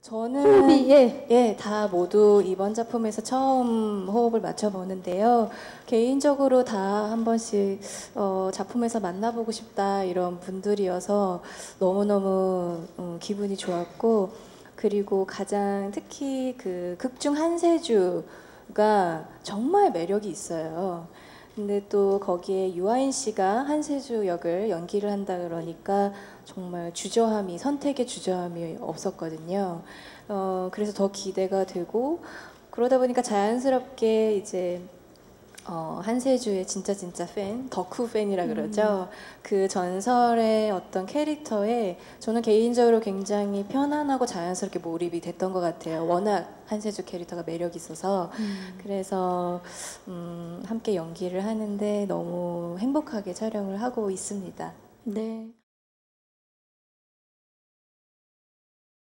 저는 호흡이 다 모두 이번 작품에서 처음 호흡을 맞춰보는데요. 개인적으로 다 한 번씩 작품에서 만나보고 싶다 이런 분들이어서 너무너무 기분이 좋았고, 그리고 가장 특히 그 극중 한세주가 정말 매력이 있어요. 근데 또 거기에 유아인 씨가 한세주 역을 연기를 한다 그러니까 정말 주저함이, 선택의 주저함이 없었거든요. 그래서 더 기대가 되고, 그러다 보니까 자연스럽게 이제 한세주의 진짜 팬, 덕후 팬이라 그러죠. 그 전설의 어떤 캐릭터에 저는 개인적으로 굉장히 편안하고 자연스럽게 몰입이 됐던 것 같아요. 워낙 한세주 캐릭터가 매력이 있어서. 그래서 함께 연기를 하는데 너무 행복하게 촬영을 하고 있습니다. 네.